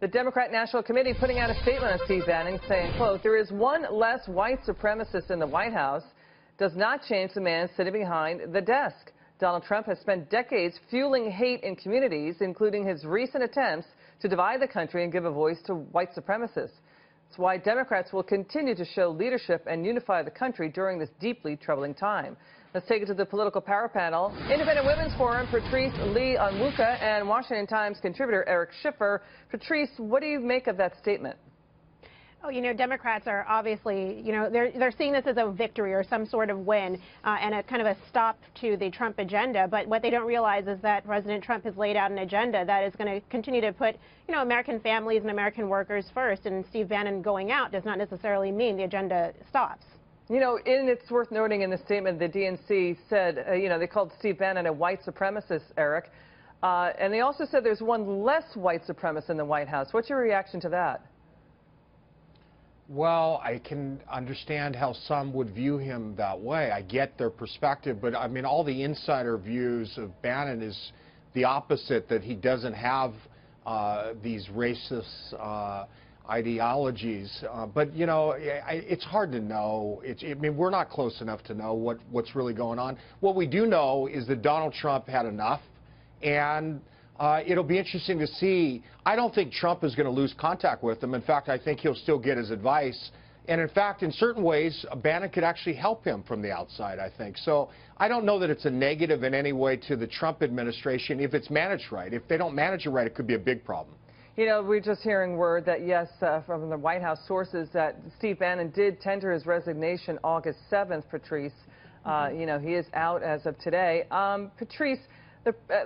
The Democrat National Committee putting out a statement on Steve Bannon saying, quote, "There is one less white supremacist in the White House. Does not change the man sitting behind the desk. Donald Trump has spent decades fueling hate in communities, including his recent attempts to divide the country and give a voice to white supremacists. It's why Democrats will continue to show leadership and unify the country during this deeply troubling time." Let's take it to the political power panel. Independent Women's Forum, Patrice, Onwuka, and Washington Times contributor Eric Schiffer. Patrice, what do you make of that statement? Oh, Democrats are obviously, they're seeing this as a victory or some sort of win and a kind of a stop to the Trump agenda. But what they don't realize is that President Trump has laid out an agenda that is going to continue to put, American families and American workers first. And Steve Bannon going out does not necessarily mean the agenda stops. And it's worth noting in the statement, the DNC said, they called Steve Bannon a white supremacist, Eric. And they also said there's one less white supremacist in the White House. What's your reaction to that? Well, I can understand how some would view him that way. I get their perspective, but I mean, all the insider views of Bannon is the opposite, that he doesn't have these racist ideologies. But, it's hard to know. I mean, we're not close enough to know what's really going on. What we do know is that Donald Trump had enough, and it'll be interesting to see. I don't think Trump is going to lose contact with him. In fact, I think he'll still get his advice. And in fact, in certain ways, Bannon could actually help him from the outside, I think. So I don't know that it's a negative in any way to the Trump administration if it's managed right. If they don't manage it right, it could be a big problem. We're just hearing word that, yes, from the White House sources, that Steve Bannon did tender his resignation August 7th, Patrice. He is out as of today. Patrice,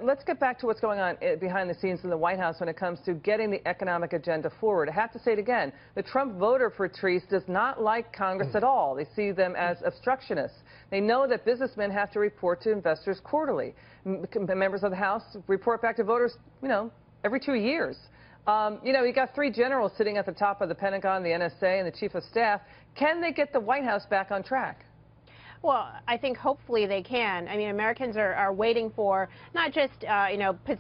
let's get back to what's going on behind the scenes in the White House when it comes to getting the economic agenda forward. I have to say it again. The Trump voter, Patrice, does not like Congress at all. They see them as obstructionists. They know that businessmen have to report to investors quarterly. Members of the House report back to voters, every 2 years. You got three generals sitting at the top of the Pentagon, the NSA, and the Chief of Staff. Can they get the White House back on track? Well, I think hopefully they can. I mean, Americans are waiting for not just,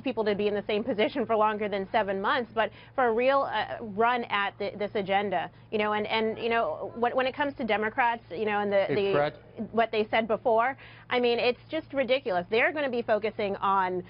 people to be in the same position for longer than 7 months, but for a real run at this agenda. When it comes to Democrats, and what they said before, I mean, it's just ridiculous. They're going to be focusing on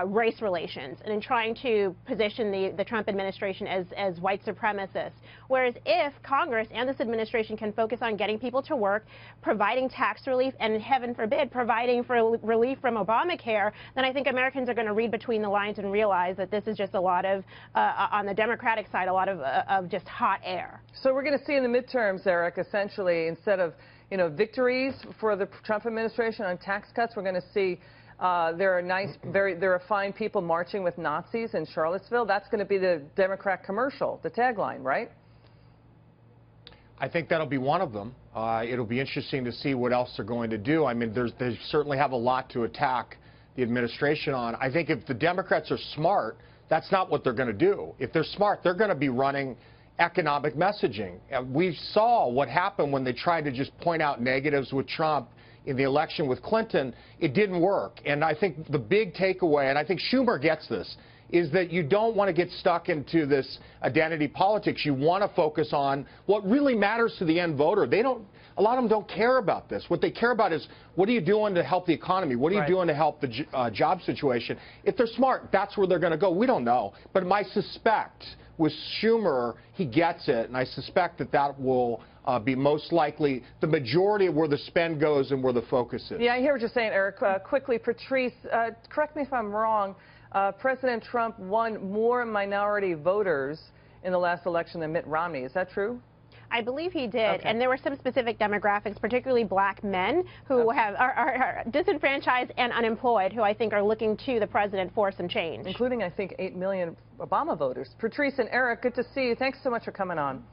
race relations and in trying to position the Trump administration as white supremacists. Whereas if Congress and this administration can focus on getting people to work, providing tax relief, and heaven forbid, providing for relief from Obamacare, then I think Americans are going to read between the lines and realize that this is just a lot of, on the Democratic side, a lot of just hot air. So we're going to see in the midterms, Eric, essentially, instead of victories for the Trump administration on tax cuts, we're going to see there are fine people marching with Nazis in Charlottesville. That's going to be the Democrat commercial, the tagline, right? I think that'll be one of them. It'll be interesting to see what else they're going to do. I mean, they certainly have a lot to attack the administration on. I think if the Democrats are smart, that's not what they're going to do. If they're smart, they're going to be running economic messaging. We saw what happened when they tried to just point out negatives with Trump in the election with Clinton. It didn't work. And I think the big takeaway, and I think Schumer gets this, is that you don't want to get stuck into this identity politics. You want to focus on what really matters to the end voter. A lot of them don't care about this. What they care about is, what are you doing to help the economy? What are you doing to help the job situation? If they're smart, that's where they're going to go. We don't know. But I suspect with Schumer, he gets it, and I suspect that will be most likely the majority of where the spend goes and where the focus is. Yeah, I hear what you're saying, Eric. Quickly, Patrice, correct me if I'm wrong. President Trump won more minority voters in the last election than Mitt Romney. Is that true? I believe he did, and there were some specific demographics, particularly black men who are disenfranchised and unemployed, who I think are looking to the president for some change. Including, I think, 8 million Obama voters. Patrice and Eric, good to see you. Thanks so much for coming on.